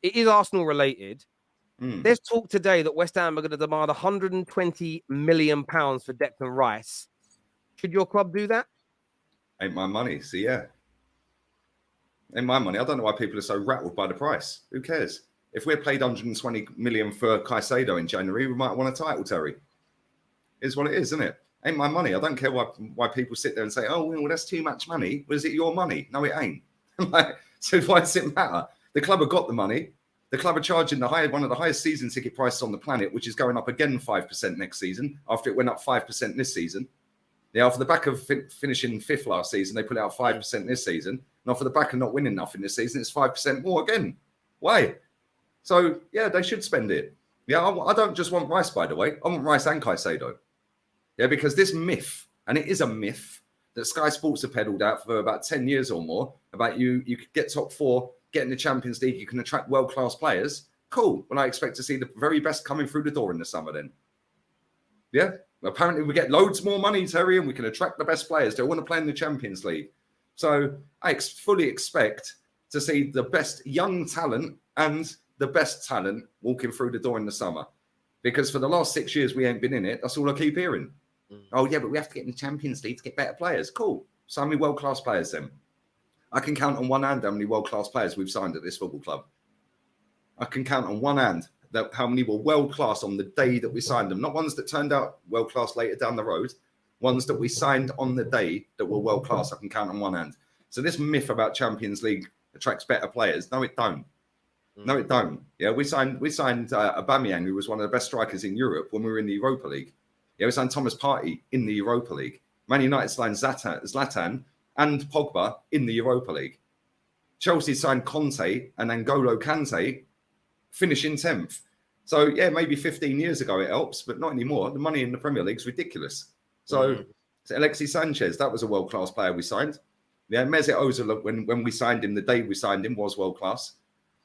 it is Arsenal related. Mm. There's talk today that West Ham are going to demand £120 million for Declan Rice. Should your club do that? Ain't my money. So yeah. Ain't my money. I don't know why people are so rattled by the price. Who cares? If we're paid 120 million for Caicedo in January, we might want a title, Terry. It's what it is, isn't it? Ain't my money. I don't care why people sit there and say, oh, well, that's too much money. Well, is it your money? No, it ain't. So why does it matter? The club have got the money. The club are charging one of the highest season ticket prices on the planet, which is going up again 5% next season, after it went up 5% this season. Yeah, off the back of finishing fifth last season, they put out 5% this season. And off the back of not winning nothing this season, it's 5% more again. Why? So, yeah, they should spend it. Yeah, I don't just want Rice, by the way. I want Rice and Caicedo. Yeah, because this myth, and it is a myth, that Sky Sports have peddled out for about 10 years or more, about you could get top four, get in the Champions League, you can attract world-class players. Cool. Well, I expect to see the very best coming through the door in the summer then. Yeah. Apparently, we get loads more money, Terry, and we can attract the best players. They want to play in the Champions League. So I fully expect to see the best young talent and the best talent walking through the door in the summer. Because for the last 6 years, we ain't been in it. That's all I keep hearing. Oh, yeah, but we have to get in the Champions League to get better players. Cool. So many world-class players then. I can count on one hand how many world-class players we've signed at this football club. I can count on one hand how many were world-class on the day that we signed them. Not ones that turned out world-class later down the road. Ones that we signed on the day that were world-class. I can count on one hand. So this myth about Champions League attracts better players. No, it don't. No, it don't. Yeah, we signed Aubameyang, who was one of the best strikers in Europe when we were in the Europa League. Yeah, we signed Thomas Partey in the Europa League. Man United signed Zlatan and Pogba in the Europa League. Chelsea signed Conte and N'Golo Kante, finishing 10th. So, yeah, maybe 15 years ago it helps, but not anymore. The money in the Premier League is ridiculous. So Alexis Sanchez, that was a world-class player we signed. Yeah, Mesut Ozil, when we signed him, the day we signed him was world-class.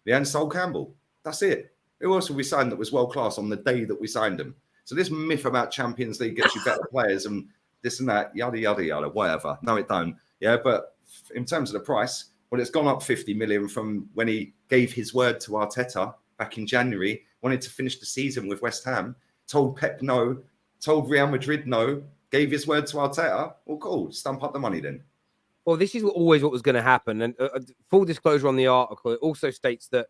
Yeah, and Sol Campbell. That's it. Who else have we signed that was world-class on the day that we signed him? So this myth about Champions League gets you better players and this and that, yada, yada, yada, whatever. No, it don't. Yeah, but in terms of the price, well, it's gone up 50 million from when he gave his word to Arteta back in January, wanted to finish the season with West Ham, told Pep no, told Real Madrid no, gave his word to Arteta. Well, cool, stump up the money then. Well, this is always what was going to happen. And full disclosure on the article, it also states that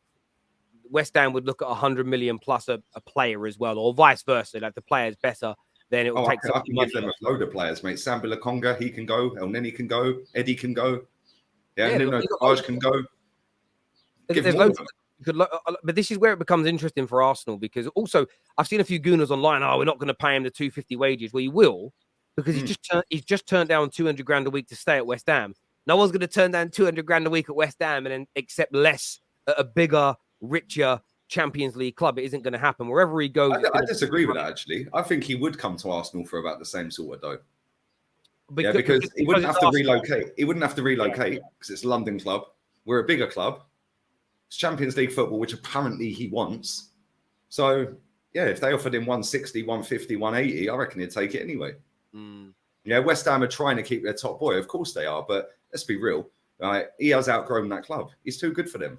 West Ham would look at 100 million plus a player as well, or vice versa. Like the player is better, then it will take some money. I can give them a load of players, mate. Sambila Conga, he can go. El Neni can go. Eddie can go. Yeah, Nuno Tavares can go. But this is where it becomes interesting for Arsenal, because also I've seen a few gooners online. Oh, we're not going to pay him the 250 wages. Well, you will, because he's just turned down 200 grand a week to stay at West Ham. No one's going to turn down 200 grand a week at West Ham and then accept less at a bigger, richer Champions League club. It isn't going to happen. Wherever he goes, I disagree with that, actually. I think he would come to Arsenal for about the same sort of dough. Because he wouldn't have to relocate. He wouldn't have to relocate because it's a London club. We're a bigger club. It's Champions League football, which apparently he wants. So, yeah, if they offered him 160, 150, 180, I reckon he'd take it anyway. Yeah, West Ham are trying to keep their top boy. Of course they are, but let's be real. Right? He has outgrown that club. He's too good for them.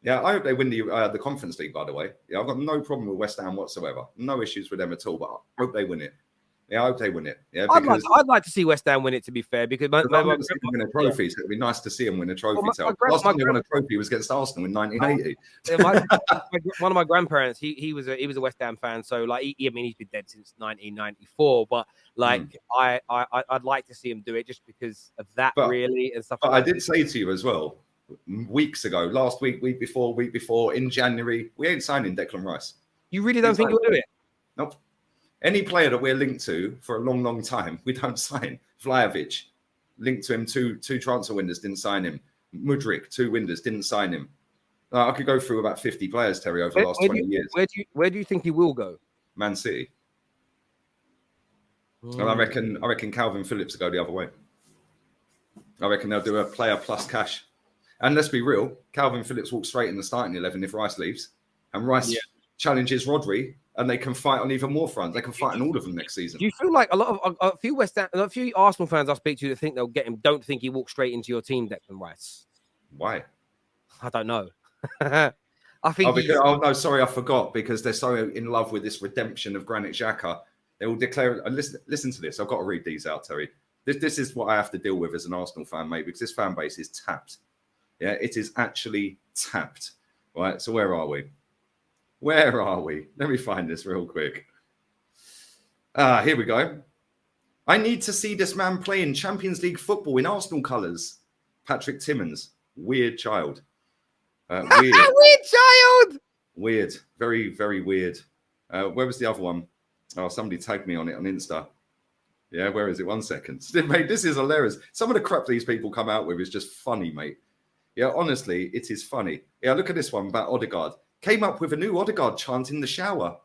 Yeah, I hope they win the Conference League, by the way. Yeah, I've got no problem with West Ham whatsoever. No issues with them at all, but I hope they win it. Yeah, I hope they win it. Yeah, because I'd like to see West Ham win it, to be fair, because win a trophy. So it'd be nice to see him win a trophy. Last time they won a trophy was against Arsenal in 1980. One of my grandparents, he was a West Ham fan, so like he's been dead since 1994. But like I'd like to see him do it just because of that, really, and stuff. But I did say to you as well, weeks ago, last week, week before, in January, we ain't signing Declan Rice. You really don't think he'll do it? Nope. Any player that we're linked to for a long, long time, we don't sign. Vlahovic, linked to him two transfer windows, didn't sign him. Mudryk, 2 windows, didn't sign him. I could go through about 50 players, Terry, over the last 20 years. Where do you think he will go? Man City. And I reckon Calvin Phillips will go the other way. I reckon they'll do a player plus cash. And let's be real, Calvin Phillips walks straight in the starting 11 if Rice leaves. And Rice challenges Rodri, and they can fight on even more fronts. They can fight on all of them next season. Do you feel like a few Arsenal fans I speak to that think they'll get him don't think he walks straight into your team, Declan Rice? Why? I don't know. I think no, sorry, I forgot, because they're so in love with this redemption of Granit Xhaka. They will declare. And listen to this. I've got to read these out, Terry. This is what I have to deal with as an Arsenal fan, mate, because this fan base is tapped. Yeah, it is actually tapped. Right. So where are we? Where are we? Let me find this real quick. Here we go. I need to see this man play in Champions League football in Arsenal colours. Patrick Timmins. Weird child. Weird. Weird child. Weird. Very, very weird. Where was the other one? Oh, somebody tagged me on it on Insta. Yeah, where is it? 1 second. Mate, this is hilarious. Some of the crap these people come out with is just funny, mate. Yeah, honestly, it is funny. Yeah, look at this one about Odegaard. Came up with a new Odegaard chant in the shower.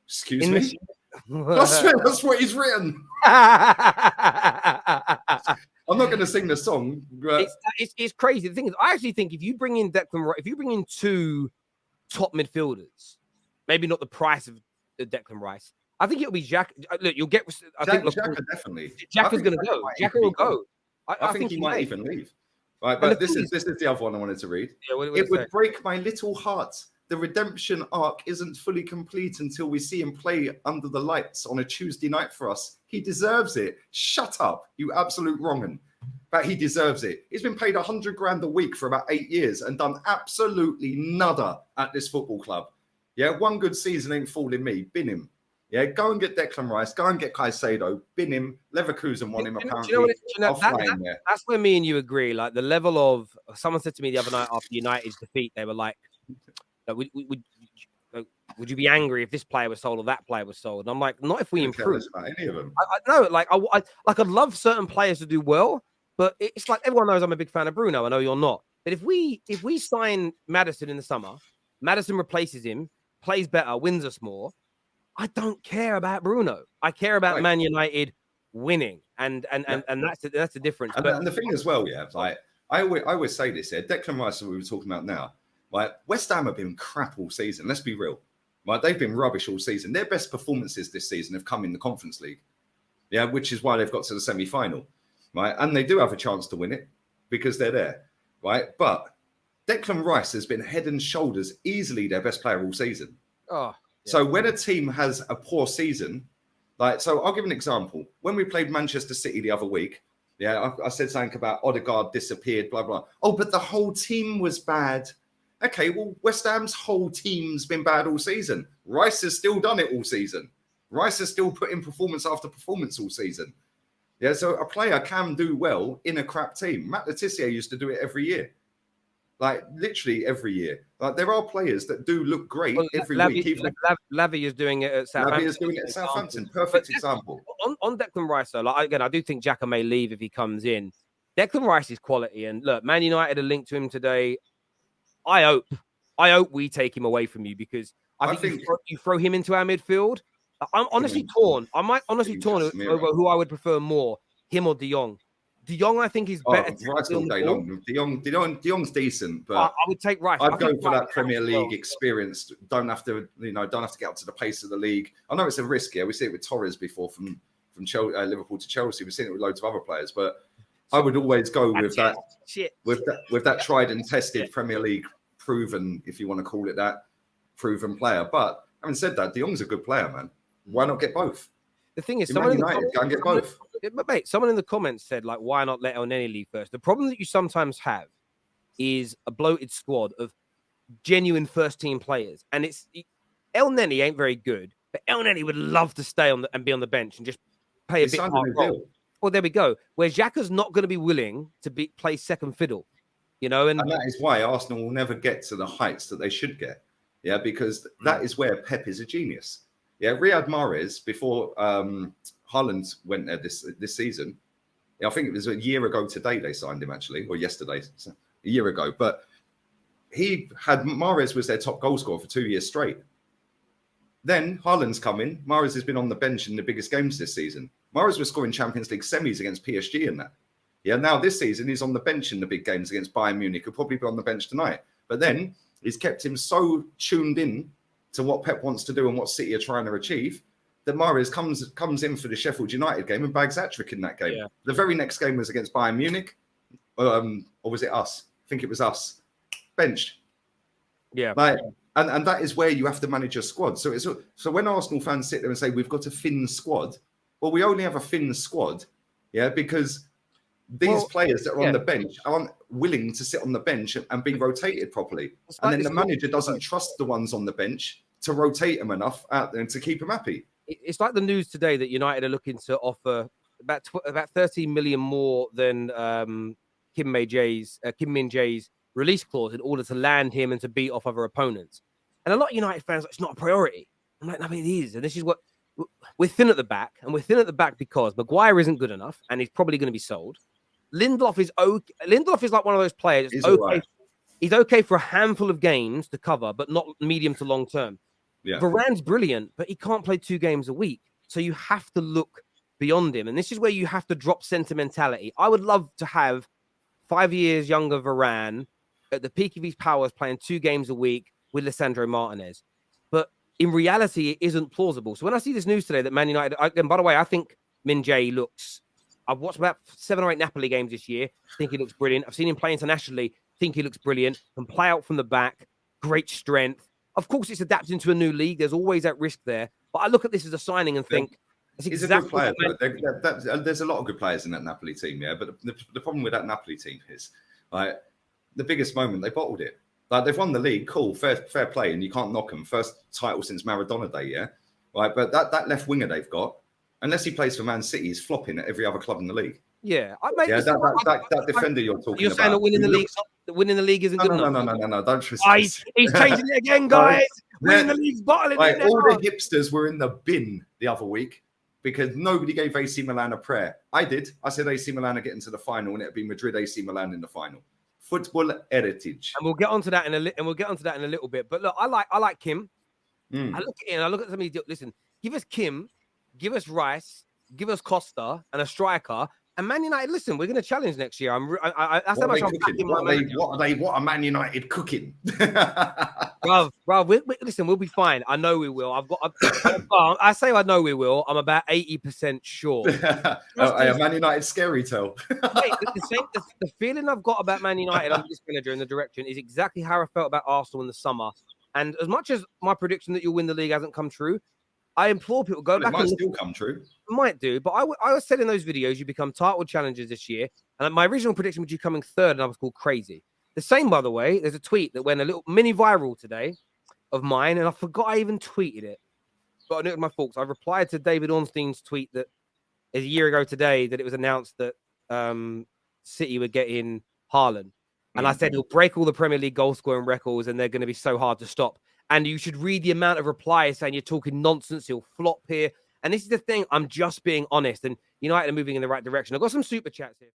Excuse me? That's what he's written. I'm not going to sing the song. But... It's crazy. The thing is, I actually think if you bring in Declan Rice, if you bring in two top midfielders, maybe not the price of Declan Rice, I think it'll be Xhaka. Look, you'll get. I think Xhaka definitely. Xhaka's going to go. Xhaka will go. I think he might even leave. Right, but this is the other one I wanted to read. Yeah, it would break my little heart. The redemption arc isn't fully complete until we see him play under the lights on a Tuesday night for us. He deserves it. Shut up, you absolute wrong'un. But he deserves it. He's been paid 100 grand a week for about 8 years and done absolutely nada at this football club. Yeah, one good season ain't fooling me. Bin him. Yeah, go and get Declan Rice. Go and get Caicedo. Bin him. Leverkusen want him, apparently. That's where me and you agree. Like, the level of... Someone said to me the other night after United's defeat, they were like, would you be angry if this player was sold or that player was sold? And I'm like, not if we improve. Any of them. I'd love certain players to do well, but it's like everyone knows I'm a big fan of Bruno. I know you're not. But if we sign Maddison in the summer, Maddison replaces him, plays better, wins us more, I don't care about Bruno. I care about Man United winning, and that's the difference. And the thing as well, yeah, like I always say this here. Declan Rice, that we were talking about now, like West Ham have been crap all season. Let's be real. Right, they've been rubbish all season. Their best performances this season have come in the Conference League, yeah, which is why they've got to the semi-final, right? And they do have a chance to win it because they're there, right? But Declan Rice has been head and shoulders easily their best player all season. Oh, yeah. So when a team has a poor season, like, so I'll give an example. When we played Manchester City the other week, yeah, I said something about Odegaard disappeared, blah, blah. Oh, but the whole team was bad. Okay, well, West Ham's whole team's been bad all season. Rice has still done it all season. Rice has still put in performance after performance all season. Yeah, so a player can do well in a crap team. Matt Letizia used to do it every year. Like, literally every year. Like, there are players that do look great every week. Lavy is doing it at Southampton. Lavy is doing it at Southampton. Perfect example. On Declan Rice, though, like, again, I do think Xhaka may leave if he comes in. Declan Rice is quality. And look, Man United are linked to him today. I hope we take him away from you, because I think you throw him into our midfield. I'm honestly torn. I might honestly torn over who I would prefer more, him or De Jong. De Jong, I think, is better. Rice all day long. De Jong's decent, but I would take Rice. I'd go for that Premier League experience. Don't have to get up to the pace of the league. I know it's a risk. Yeah, we see it with Torres before from Liverpool to Chelsea. We've seen it with loads of other players, but I would always go with that tried and tested Premier League proven, if you want to call it that, proven player. But having said that, De Jong's a good player, man. Why not get both? The thing is, someone in the comments said, like, why not let El Neni leave first? The problem that you sometimes have is a bloated squad of genuine first-team players. And El Neni ain't very good, but El Neni would love to stay and be on the bench and just play a bit hard role. Well, there we go. Where Xhaka's not going to be willing to play second fiddle, and that is why Arsenal will never get to the heights that they should get. Yeah, because that is where Pep is a genius. Yeah, Riyad Mahrez, before Haaland went there this season, I think it was a year ago today they signed him, actually, or yesterday, a year ago. But Mahrez was their top goal scorer for 2 years straight. Then Haaland's come in. Mahrez has been on the bench in the biggest games this season. Mahrez was scoring Champions League semis against PSG in that. Yeah, now this season he's on the bench in the big games against Bayern Munich. He'll probably be on the bench tonight. But then he's kept him so tuned in to what Pep wants to do and what City are trying to achieve that Mahrez comes in for the Sheffield United game and bags hat-trick in that game. Yeah. The very next game was against Bayern Munich. Or was it us? I think it was us. Benched. Yeah. Like, and that is where you have to manage your squad. So when Arsenal fans sit there and say we've got a thin squad, well, we only have a thin squad, yeah, because these players that are on the bench aren't willing to sit on the bench and be rotated properly. And then the manager doesn't trust the ones on the bench to rotate them enough out there and to keep them happy. It's like the news today that United are looking to offer about 13 million more than Kim Min Jae's release clause in order to land him and to beat off other opponents. And a lot of United fans, it's not a priority. I'm like, no, it is. And this is what we're thin at the back. And we're thin at the back because Maguire isn't good enough and he's probably going to be sold. Lindelof is okay. Lindelof is like one of those players. He's okay. He's okay for a handful of games to cover, but not medium to long term. Yeah. Varane's brilliant, but he can't play 2 games a week. So you have to look beyond him. And this is where you have to drop sentimentality. I would love to have 5 years younger Varane at the peak of his powers playing 2 games a week with Lisandro Martinez. But in reality, it isn't plausible. So when I see this news today that Man United, and by the way, I think Min Jae looks, I've watched about 7 or 8 Napoli games this year, think he looks brilliant. I've seen him play internationally, think he looks brilliant, can play out from the back, great strength. Of course, it's adapting to a new league. There's always that risk there. But I look at this as a signing and think, he's a good player. There's a lot of good players in that Napoli team, yeah. But the problem with that Napoli team is, like, the biggest moment they bottled it. Like, they've won the league, cool, fair play, and you can't knock them. First title since Maradona day, yeah. Right, but that left winger they've got, unless he plays for Man City, he's flopping at every other club in the league. Yeah, that defender you're talking about. You're saying that winning the league isn't good enough. No, don't twist this. He's changing it again, guys. Winning the league's bottling it now. All the hipsters were in the bin the other week because nobody gave AC Milan a prayer. I did. I said AC Milan are getting to the final, and it'd be Madrid AC Milan in the final. Football heritage. And we'll get onto that in a little bit. But look, I like Kim. I look at him. I look at somebody. Listen, give us Kim, give us Rice, give us Costa, and a striker. And Man United, listen, we're going to challenge next year. That's how much I'm backing. What are Man United cooking? bro, listen, we'll be fine. I know we will. I say I know we will. I'm about 80% sure. A Man United scary tale. Mate, the feeling I've got about Man United under this manager in the direction is exactly how I felt about Arsenal in the summer. And as much as my prediction that you'll win the league hasn't come true, I implore people, go back. It might still come true. Might do, but I was said in those videos, you become title challengers this year. And my original prediction was you coming 3rd, and I was called crazy. The same, by the way, there's a tweet that went a little mini viral today of mine, and I forgot I even tweeted it. But I knew it was my fault. So I replied to David Ornstein's tweet that a year ago today that it was announced that City were getting Haaland. And I said he'll break all the Premier League goal scoring records, and they're going to be so hard to stop. And you should read the amount of replies saying you're talking nonsense, he'll flop here. And this is the thing, I'm just being honest. And United are moving in the right direction. I've got some super chats here.